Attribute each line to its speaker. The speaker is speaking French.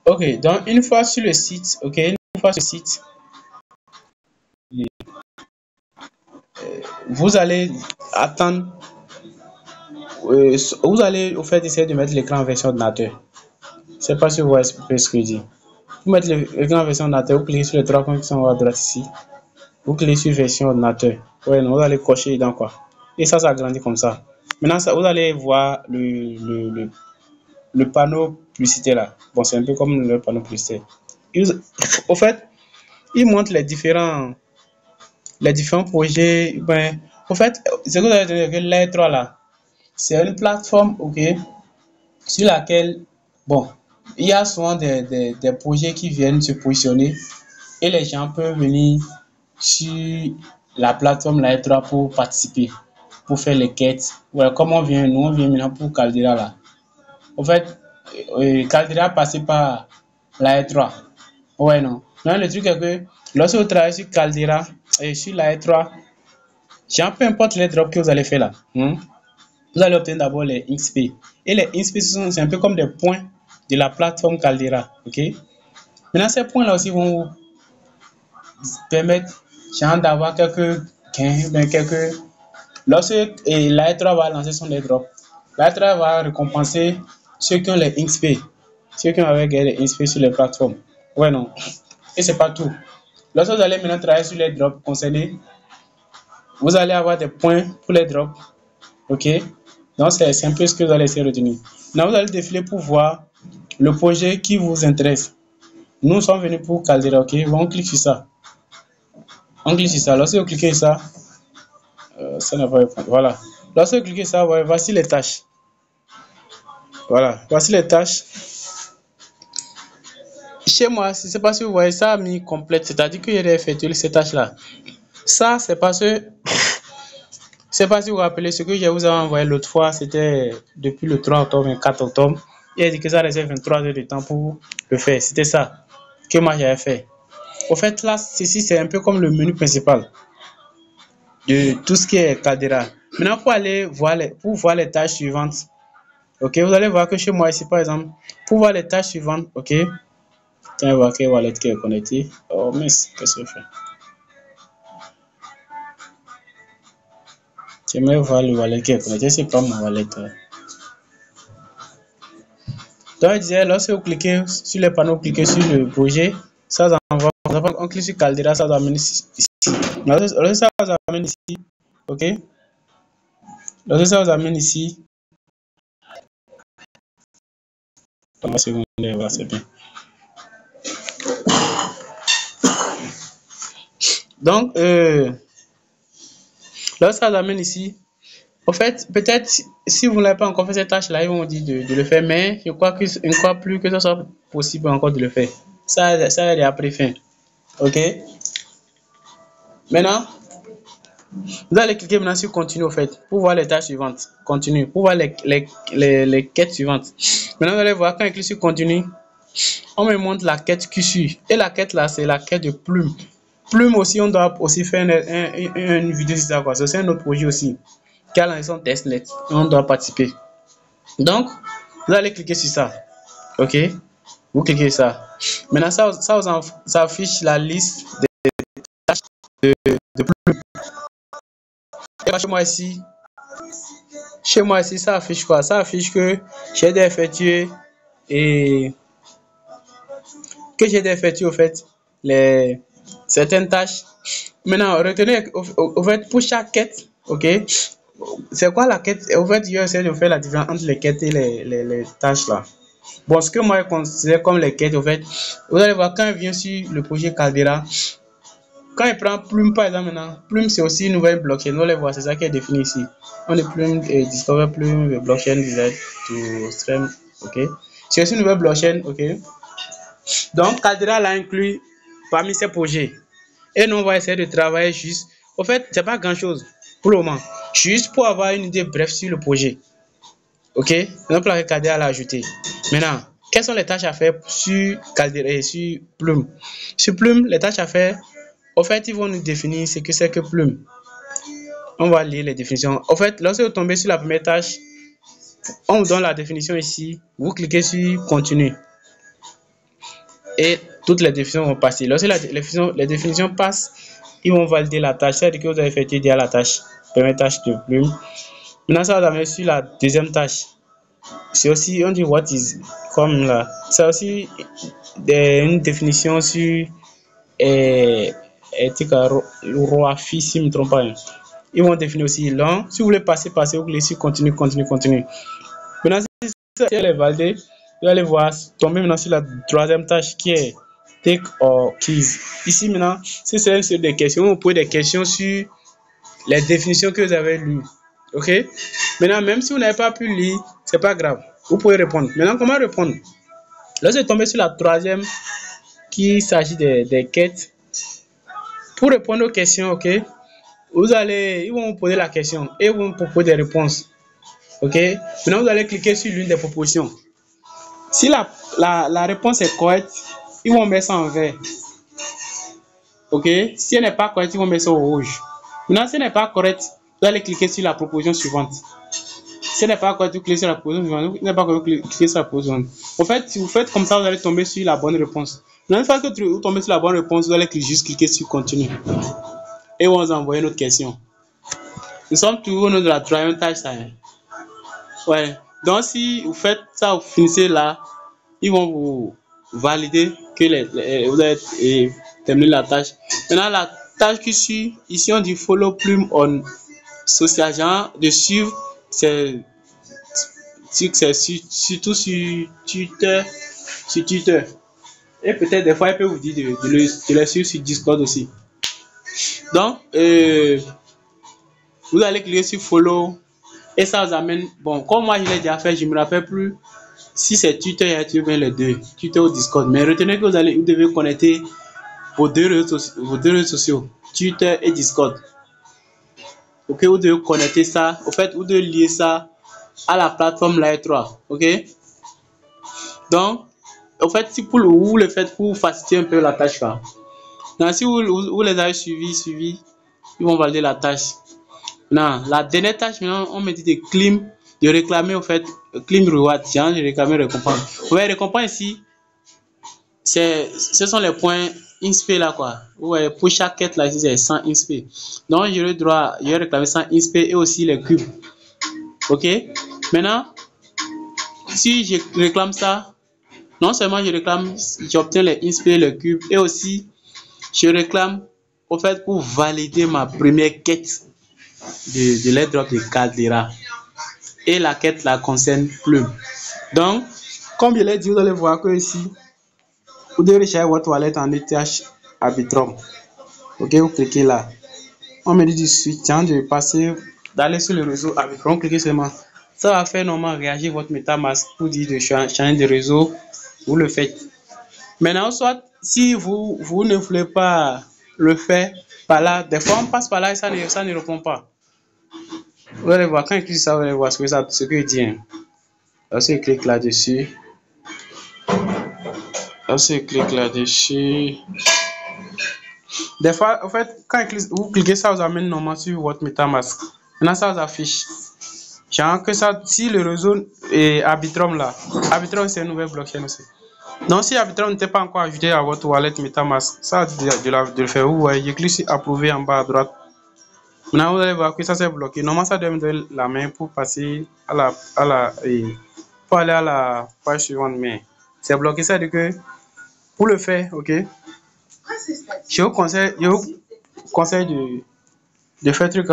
Speaker 1: Ok, donc une fois sur le site, ok, une fois sur le site, vous allez attendre, vous allez au fait essayer de mettre l'écran en version ordinateur. Je sais pas si vous voyez ce que je dis. Vous mettez l'écran en version ordinateur, vous cliquez sur les trois points qui sont à droite ici. Vous cliquez sur version ordinateur. Ouais, non, vous allez cocher dedans quoi. Et ça s'agrandit comme ça. Maintenant, ça, vous allez voir le panneau publicité là. Bon, c'est un peu comme le panneau publicitaire. Au fait, il montre les différents projets. Ben, au fait, ce que vous avez dit que l'Air 3 là, c'est une plateforme, ok, sur laquelle, bon, il y a souvent des projets qui viennent se positionner et les gens peuvent venir sur la plateforme L'Air 3 pour participer, pour faire les quêtes. Ouais, comme nous on vient maintenant pour Caldera là. En fait, Caldera passé par la E3. Ouais, non. Non, le truc est que lorsque vous travaillez sur Caldera et sur la E3, genre, peu importe les drops que vous allez faire là, vous allez obtenir d'abord les XP. Et les XP, c'est un peu comme des points de la plateforme Caldera. Ok? Maintenant, ces points-là aussi vont vous permettre genre, d'avoir quelques gains, ben, quelques. Lorsque la E3 va lancer son airdrop, la E3 va récompenser ceux qui ont les XP, ceux qui ont gagné les XP sur les plateformes. Ouais, non. Et c'est pas tout. Lorsque vous allez maintenant travailler sur les drops concernés, vous allez avoir des points pour les drops. Ok? Donc, c'est un peu ce que vous allez essayer de retenir. Maintenant, vous allez défiler pour voir le projet qui vous intéresse. Nous sommes venus pour Caldera. Ok? On clique sur ça. On clique sur ça. Lorsque vous cliquez sur ça, ça n'a pas répondu. Voilà. Lorsque vous cliquez sur ça, ouais, voici les tâches. Voilà. Voici les tâches. Chez moi, je ne sais pas si vous voyez ça a mis complète, c'est-à-dire que j'ai effectué ces tâches-là. Ça, c'est parce que, je ne sais pas si vous vous rappelez, ce que je vous avais envoyé l'autre fois, c'était depuis le 3 octobre, 24 octobre. Il a dit que ça réserve 23 heures de temps pour le faire. C'était ça que moi j'avais fait. Au fait, là, ceci, c'est un peu comme le menu principal de tout ce qui est Caldera. Maintenant, pour voir les tâches suivantes, ok, vous allez voir que chez moi ici, par exemple, pour voir les tâches suivantes, ok, tiens, voir quel wallet qui est connecté. Oh, mince, qu'est-ce que je fais? J'aimerais voir le wallet qui est connecté, c'est pas mon wallet. Donc, je disais, lorsque vous cliquez sur le panneau, vous cliquez sur le projet, ça vous envoie, on clique sur Caldera, ça vous amène ici. Lorsque ça vous amène ici, ok, lorsque ça vous amène ici, c'est bien. Donc, lorsque ça vous amène ici, en fait, peut-être si vous n'avez pas encore fait cette tâche-là, ils vont dire de le faire, mais je crois plus que ce soit possible encore de le faire. Ça est après fin. Ok? Maintenant, vous allez cliquer maintenant sur continue au fait pour voir les tâches suivantes. Continue pour voir les quêtes suivantes. Maintenant, vous allez voir quand je clique sur continue, on me montre la quête qui suit. Et la quête là, c'est la quête de plume. Plume aussi, on doit aussi faire une vidéo sur ça. C'est un autre projet aussi qui a lancé son testnet. On doit participer. Donc, vous allez cliquer sur ça. Ok? Vous cliquez sur ça. Maintenant, ça affiche la liste des tâches de plume. Et chez moi ici, ça affiche quoi? Ça affiche que j'ai effectué et au fait les certaines tâches. Maintenant, retenez au fait pour chaque quête, ok? C'est quoi la quête? Au fait, j'essaie de faire la différence entre les quêtes et les tâches là. Bon, ce que moi je considère comme les quêtes, au fait, vous allez voir quand il vient sur le projet Caldera, quand il prend Plume par exemple maintenant, Plume c'est aussi une nouvelle blockchain. Vous allez voir, c'est ça qui est défini ici. On est Plume et Discover Plume, blockchain designed to stream, ok? C'est aussi une nouvelle blockchain, ok? Donc Caldera l'a inclus parmi ces projets. Et nous on va essayer de travailler juste. Au fait, c'est pas grand chose pour le moment. Juste pour avoir une idée bref sur le projet. Ok? Donc la Caldera l'a ajouté. Maintenant, quelles sont les tâches à faire sur Caldera et sur Plume? Sur Plume, les tâches à faire, au fait, ils vont nous définir ce que c'est que Plume. On va lire les définitions. Au fait, lorsque vous tombez sur la première tâche, on vous donne la définition ici. Vous cliquez sur Continue. et toutes les définitions vont passer. Lorsque les définitions passent, ils vont valider la tâche. C'est-à-dire que vous avez effectué déjà la tâche, première tâche de plume. Maintenant, ça va amener sur la deuxième tâche. C'est aussi, on dit what is, comme là. C'est aussi une définition sur roi fils, si je ne me trompe pas. Ils vont définir aussi long. Si vous voulez passer, vous voulez sur continue. Maintenant, si elle est validée, vous allez voir tomber maintenant sur la troisième tâche qui est take or quiz. Ici maintenant, si c'est sur des questions, vous posez des questions sur les définitions que vous avez lues. Ok? Maintenant, même si vous n'avez pas pu lire, c'est pas grave. Vous pouvez répondre. Maintenant, comment répondre? Là, je tombé sur la troisième qui s'agit des quêtes. Pour répondre aux questions, ok? Ils vont vous poser la question et vous vont proposer des réponses. Ok? Maintenant, vous allez cliquer sur l'une des propositions. Si la réponse est correcte, ils vont mettre ça en vert. Ok? Si elle n'est pas correcte, ils vont mettre ça au rouge. Maintenant, si elle n'est pas correcte, vous allez cliquer sur la proposition suivante. Si elle n'est pas correcte, vous cliquez sur la proposition suivante. Si elle n'est pas correcte, vous cliquez sur la proposition suivante. En fait, si vous faites comme ça, vous allez tomber sur la bonne réponse. Maintenant, une fois que vous tombez sur la bonne réponse, vous allez juste cliquer sur continue. Et on va vous envoyer une autre question. Nous sommes toujours au nom de la troisième tâche. Ouais. Donc, si vous faites ça, vous finissez là, ils vont vous valider que vous avez terminé la tâche. Maintenant, la tâche qui suit, ici on dit follow plume on social, genre de suivre, c'est surtout sur Twitter. Et peut-être des fois, il peut vous dire de le suivre sur Discord aussi. Donc, vous allez cliquer sur follow et ça vous amène. Bon, comme moi je l'ai déjà fait, je ne me rappelle plus si c'est Twitter et YouTube, les deux, Twitter ou Discord. Mais retenez que vous devez connecter vos deux réseaux sociaux, Twitter et Discord. Ok, vous devez connecter ça. Au fait, vous devez lier ça à la plateforme Layer 3. Ok. Donc, au fait, si vous le faites pour faciliter un peu la tâche là. Donc, si vous les avez suivis, ils vont valider la tâche. Non, la dernière tâche, maintenant, on me dit de réclamer, au fait, claim reward, genre de réclamer récompense. Vous voyez, récompense ici, ce sont les points INSP là, quoi. Ouais, pour chaque quête là, ici, c'est 100 INSP. Donc, je vais réclamer 100 INSP et aussi les cubes. Ok? Maintenant, si je réclame ça, non seulement j'obtiens les INSP, les cubes, et aussi, je réclame, au fait, pour valider ma première quête de l'airdrop de Caldera. Et la quête la concerne Plume. Donc, comme je l'ai dit, vous allez voir que ici, vous devez recharger votre wallet en ETH Arbitrum. Ok, vous cliquez là. On me dit de suite, de passer, d'aller sur le réseau Arbitrum, cliquez seulement. Ça va faire normalement réagir votre MetaMask pour dire de changer de réseau. Vous le faites. Maintenant, soit si vous ne voulez pas le faire par là, des fois on passe par là et ça ne répond pas. Vous allez voir, quand il clique ça, vous allez voir ce qu'il dit. Lorsque clique là-dessus, des fois, en fait, quand vous cliquez ça, vous amène normalement sur votre MetaMask. Maintenant, ça vous affiche. Genre que ça, si le réseau est Arbitrum là, Arbitrum c'est une nouvelle blockchain aussi. Donc, si Arbitrum n'était pas encore ajouté à votre wallet MetaMask, ça de le faire. Vous voyez, je clique sur approuver en bas à droite. Maintenant, vous allez voir que ça c'est bloqué. Normalement, ça doit me donner la main pour passer pour aller à la page suivante, mais c'est bloqué. Ça veut dire que pour le faire, ok, je vous conseille de faire truc.